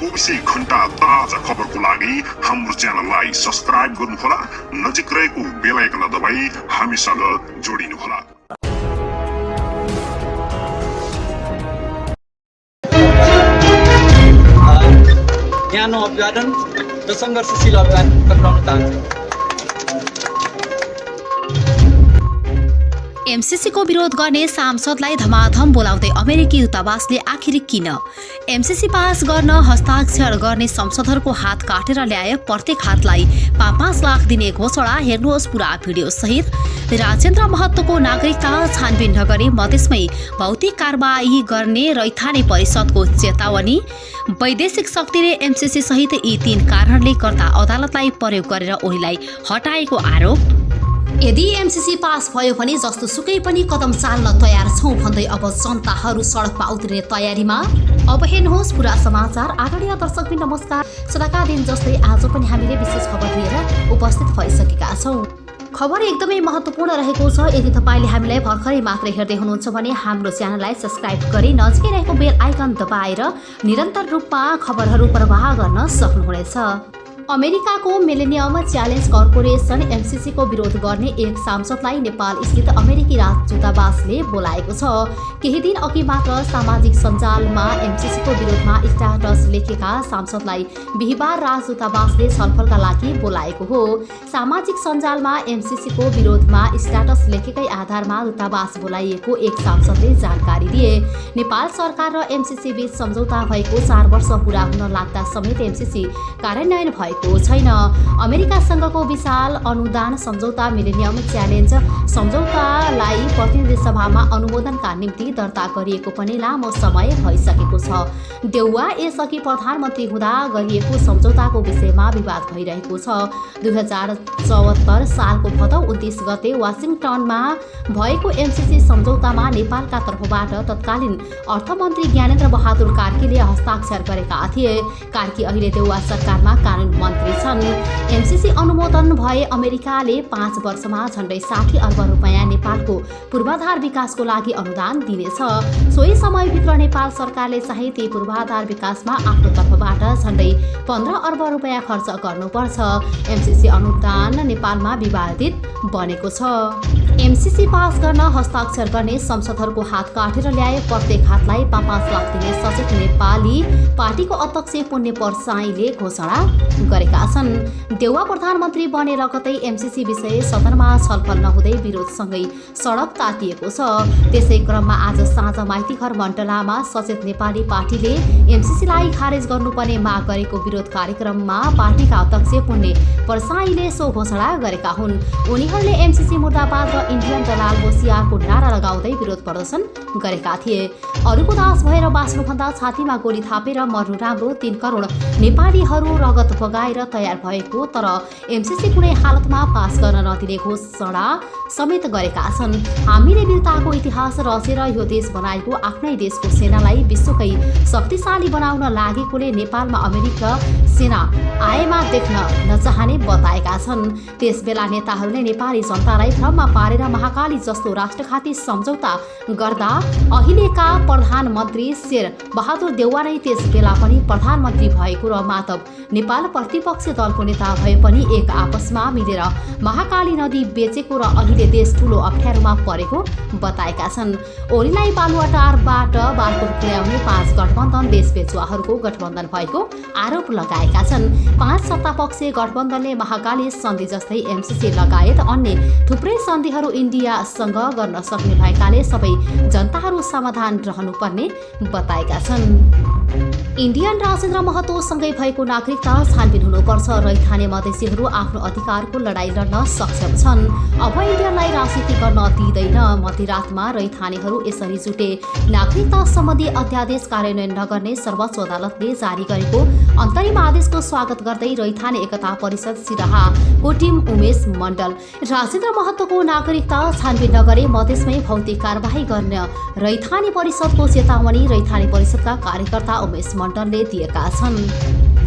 24 घण्टा ताजा खबरको लागि हाम्रो च्यानललाई सब्स्क्राइब गर्नुहोला, नजिक रहेको बेल आइकन दबाई हामीसँग जोडिनुहोला। न्यानो अभिवादन र सङ्घर्षशील अभियान टक्राउन चाहन्छु। एमसीसी को विरोध गर्ने सांसदलाई धमाधम बोलाउँदै अमेरिकी दूतावासले आखिर किन एमसीसी पास गर्न हस्ताक्षर गर्ने संसदहरूको हात काटेर ल्याए? प्रत्येक हातलाई 5-5 लाख दिने घोषणा। हेर्नुहोस् पुरा भिडियो सहित। राजेन्द्र महतोको नागरिकता छानबिन नगरी मधेसमै भौतिक कारबाही गर्ने रैथाने परिषदको चेतावनी। वैदेशिक शक्तिले एमसीसी सहित यी 3 कारणले गर्दा अदालतलाई प्रयोग गरेर ओलीलाई हटाएको आरोप। यदि एमसीसी पास भयो भने जस्तो सुकै पनि कदम चाल्न तयार छौं भन्दै अब जनताहरू सडकमा उत्रिने तयारीमा। अब हेर्नुहोस् पुरा समाचार। आदरणीय दर्शकबिन नमस्कार। सदाका दिन जस्तै आज पनि हामीले विशेष खबर लिएर उपस्थित भइसकेका छौं। खबर एकदमै महत्त्वपूर्ण रहेको छ। यदि तपाईले हामीलाई भर्खरै मात्रै हेर्दै हुनुहुन्छ भने हाम्रो च्यानललाई सब्स्क्राइब गरी नजिकै रहेको बेल आइकन दबाएर निरन्तर रूपमा खबरहरू प्रवाह गर्न सक्नुहुनेछ। अमेरिकाको मिलेनियम च्यालेन्ज कर्पोरेसन एमसीसी को विरोध गर्ने एक सांसदलाई नेपाल स्थित अमेरिकी राजदूतावासले बोलाएको छ। केही दिन अघि मात्र सामाजिक सञ्जालमा एमसीसी को विरोधमा स्ट्याटस लेखेका सांसदलाई बिहिबार राजदूतावासले छलफलका लागि बोलाएको हो। सामाजिक सञ्जालमा एमसीसी को विरोधमा स्ट्याटस लेखेकै आधारमा दूतावास बोलाइएको एक सांसदले जानकारी दिए। नेपाल सरकार र एमसीसी बीच सम्झौता भएको 4 वर्ष पूरा हुन लाग्दा समेत एमसीसी कार्यान्वयन भएको छैन। अमेरिकासँगको विशाल अनुदान सम्झौता मिलेनियम च्यालेन्ज सम्झौतालाई प्रतिनिधि सभामा अनुमोदनका निम्ति दर्ता गरिएको पनि लामो समय भइसकेको छ। देउवा यसअघि प्रधानमन्त्री हुँदा गरिएको सम्झौताको विषयमा विवाद भइरहेको छ। 2074 सालको भदौ 29 गते वासिङटनमा भएको एमसीसी सम्झौतामा नेपालका तर्फबाट तत्कालीन अर्थमन्त्री ज्ञानेन्द्र बहादुर कार्कीले हस्ताक्षर गरेका थिए। कार्की अहिले देउवा सरकारमा कानुन मन्त्री छन्। एमसीसी अनुमोदन भए अमेरिकाले 5 वर्षमा झण्डै 60 अर्ब रुपैयाँ नेपालको पूर्वाधार विकासको लागि अनुदान दिनेछ। सोही समयभित्र नेपाल सरकारले चाहिँ ती पूर्वाधार विकासमा आफ्नो तर्फबाट झण्डै 15 अर्ब रुपैयाँ खर्च गर्नुपर्छ। एमसीसी अनुदान नेपालमा विवादित बनेको छ। एमसीसी पास गर्न हस्ताक्षर गर्ने संसदहरूको हात काटेर ल्याए। प्रत्येक हातलाई 5-5 लाख दिने सचेत नेपाली पार्टीको अध्यक्ष पुण्य परसाईले घोषणा गरेका छन्। देउवा प्रधानमन्त्री बने रगतै एमसीसी विषय सदनमा छलफल नहुँदै विरोधसँगै सडक तातिएको छ। त्यसै क्रममा आज साँझ माइतीघर मण्डलामा सचेत नेपाली पार्टीले एमसीसीलाई खारेज गर्नुपर्ने माग गरेको विरोध कार्यक्रममा पार्टीका अध्यक्ष पुण्य परसाईले सो घोषणा गरेका हुन्। उनीहरूले एमसीसी मुर्दाबाद र इन्डियन दलाल होसियारको नारा लगाउँदै विरोध प्रदर्शन गरेका थिए। अरूको दास भएर बाँच्नुभन्दा छातीमा गोली थापेर मर्नु राम्रो। 3 करोड नेपालीहरू रगत बगाएर तयार भएको तर एमसीसी कुनै हालतमा पास गर्न नदिने घोषणा समेत गरेका छन्। हामीले वीरताको इतिहास रचेर यो देश बनाएको आफ्नै देशको सेनालाई विश्वकै शक्तिशाली बनाउन लागेकोले नेपालमा अमेरिका सेना आएमा देख्न नचाहने बताएका छन्। त्यसबेला नेताहरूले नेपाली जनतालाई भ्रममा पारेर महाकाली जस्तो राष्ट्रघाती सम्झौता गर्दा अहिलेका प्रधानमन्त्री शेर बहादुर देउवा नै त्यसबेला पनि प्रधानमन्त्री भएको र माधव नेपाल प्रतिपक्षी दलको नेता भए पनि एक आपसमा मिलेर महाकाली नदी बेचेको र अहिले देश ठूलो अप्ठ्यारोमा परेको बताएका छन्। ओलीलाई बालुवाटारबाट बालकोट पुर्याउने 5 गठबन्धन देशबेचुवाहरूको गठबन्धन भएको आरोप लगाएका छन्। 5 सत्तापक्षीय गठबन्धनले महाकाली सन्धि जस्तै एमसीसी लगायत अन्य थुप्रै सन्धिहरू इन्डियासँग गर्न सक्ने भएकाले सबै जनताहरू समाधान रहनुपर्ने बताएका छन्। इन्डियन राजेन्द्र महतोसँगै भएको नागरिकता छानबिन हुनुपर्छ। रैथाने मधेसीहरू आफ्नो अधिकारको लडाईँ लड्न सक्षम छन्। अब इन्डियनलाई राजनीति गर्न दिँदैन। मध्यरातमा रैथानेहरू यसरी जुटे। नागरिकता सम्बन्धी अध्यादेश कार्यान्वयन नगर्ने सर्वोच्च अदालतले जारी गरेको अन्तरिम आदेशको स्वागत गर्दै रैथाने एकता परिषद सिराहाको टिम उमेश मण्डल राजेन्द्र महतोको नागरिकता छानबिन नगरे मधेसमै भौतिक कारबाही गर्न रैथाने परिषदको चेतावनी रैथाने परिषदका कार्यकर्ता उमेश मण्डलले दिएका छन्।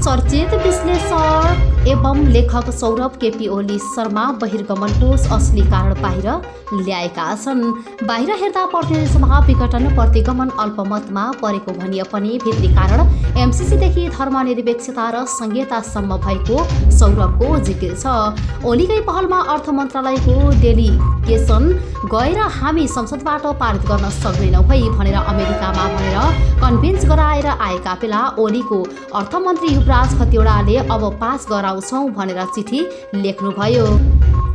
चर्चित विश्लेषक एवं लेखक सौरभ केपी ओली शर्मा बहिर्गमनको असली कारण बाहिर ल्याएका छन्। बाहिर हेर्दा प्रतिनिधि सभा विघटन प्रतिगमन अल्पमतमा परेको भनिए पनि भित्री कारण एमसीसीदेखि धर्मनिरपेक्षता र संहितासम्म भएको सौरभको जिकिर छ। ओलीकै पहलमा अर्थ मन्त्रालयको डेलिगेसन गएर हामी संसदबाट पारित गर्न सक्दैनौँ है भनेर अमेरिकामा भनेर कन्भिन्स गराएर आएका बेला ओलीको अर्थमन्त्री युवराज खतिवड़ाले अब पास गराउँछौँ भनेर चिठी लेख्नुभयो।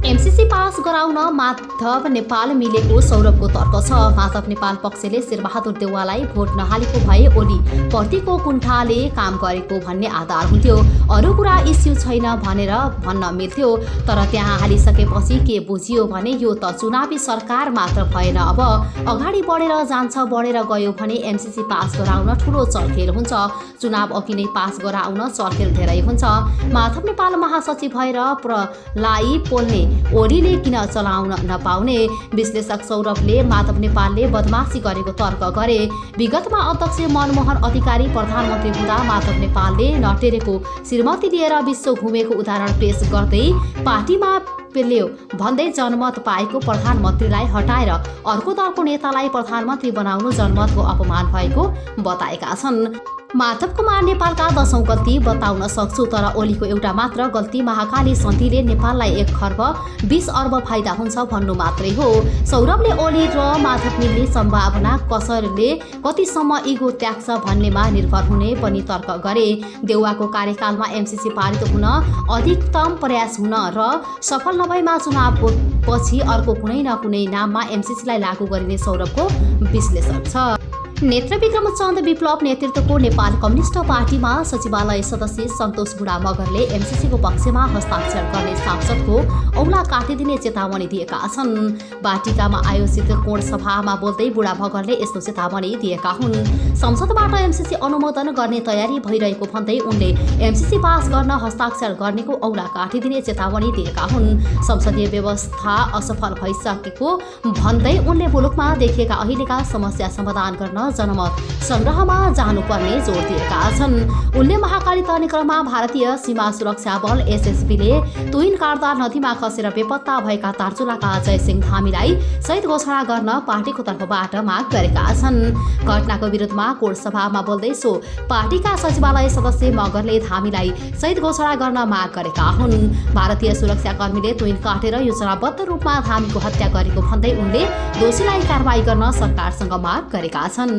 एमसीसी पास गराउन माधव नेपाल मिलेको सौरभको तर्क छ। माधव नेपाल पक्षले शेरबहादुर देउवालाई भोट नहालेको भए ओली प्रतिको कुण्ठाले काम गरेको भन्ने आधार हुन्थ्यो। अरू कुरा इस्यु छैन भनेर भन्न मिल्थ्यो। तर त्यहाँ हालिसकेपछि के बुझियो भने यो त चुनावी सरकार मात्र भएन, अब अगाडि बढेर जान्छ। बढेर गयो भने एमसीसी पास गराउन ठुलो चलखेल हुन्छ। चुनाव अघि नै पास गराउन चलखेल धेरै हुन्छ। माधव नेपाल महासचिव भएर प्रलाई पोल्ने ओलीले किन चलाउन नपाउने? विश्लेषक सौरभले माधव नेपालले बदमासी गरेको तर्क गरे। विगतमा अध्यक्ष मनमोहन अधिकारी प्रधानमन्त्री हुँदा माधव नेपालले नटेरेको श्रीमती लिएर विश्व घुमेको उदाहरण पेश गर्दै पार्टीमा पेल्यो भन्दै जनमत पाएको प्रधानमन्त्रीलाई हटाएर अर्को दलको नेतालाई प्रधानमन्त्री बनाउनु जनमतको अपमान भएको बताएका छन्। माधव कुमार नेपालका 10औं गल्ती बताउन सक्छु, तर ओलीको एउटा मात्र गल्ती महाकाली सन्धिले नेपाललाई 1 खर्ब 20 अर्ब फाइदा हुन्छ भन्नु मात्रै हो। सौरभले ओली र माधव मिल्ने सम्भावना कसरले कतिसम्म इगो त्याग्छ भन्नेमा निर्भर हुने पनि तर्क गरे। देउवाको कार्यकालमा एमसीसी पारित हुन अधिकतम प्रयास हुन र सफल नभएमा चुनाव पछि अर्को कुनै न कुनै नाममा एमसीसीलाई लागू गरिने सौरभको विश्लेषण छ। नेत्रविक्रम चन्द विप्लव नेतृत्वको नेपाल कम्युनिस्ट पार्टीमा सचिवालय सदस्य सन्तोष बुढा मगरले एमसीसीको पक्षमा हस्ताक्षर गर्ने सांसदको औला काटिदिने चेतावनी दिएका छन्। बाटिकामा आयोजित कोण सभामा बोल्दै बुढा मगरले यस्तो चेतावनी दिएका हुन्। संसदबाट एमसीसी अनुमोदन गर्ने तयारी भइरहेको भन्दै उनले एमसीसी पास गर्न हस्ताक्षर गर्नेको औला काटिदिने चेतावनी दिएका हुन्। संसदीय व्यवस्था असफल भइसकेको भन्दै उनले मुलुकमा देखिएका अहिलेका समस्या समाधान गर्न जनमत संग्रहमा जानुपर्ने जोड दिएका छन्। उनले महाकाली तर्नेक्रममा भारतीय सीमा सुरक्षा बल एसएसबीले तुहिन कारदार नदीमा खसेर बेपत्ता भएका दार्चुलाका अजय सिंह धामीलाई शहीद घोषणा गर्न पार्टीको तर्फबाट माग गरेका छन्। घटनाको विरुद्धमा कोर्ट सभामा बोल्दै सो पार्टीका सचिवालय सदस्य मगरले धामीलाई शहीद घोषणा गर्न माग गरेका हुन्। भारतीय सुरक्षाकर्मीले तुहिन काटेर योजनाबद्ध रूपमा धामीको हत्या गरेको भन्दै उनले दोषीलाई कारबाही गर्न सरकारसँग माग गरेका छन्।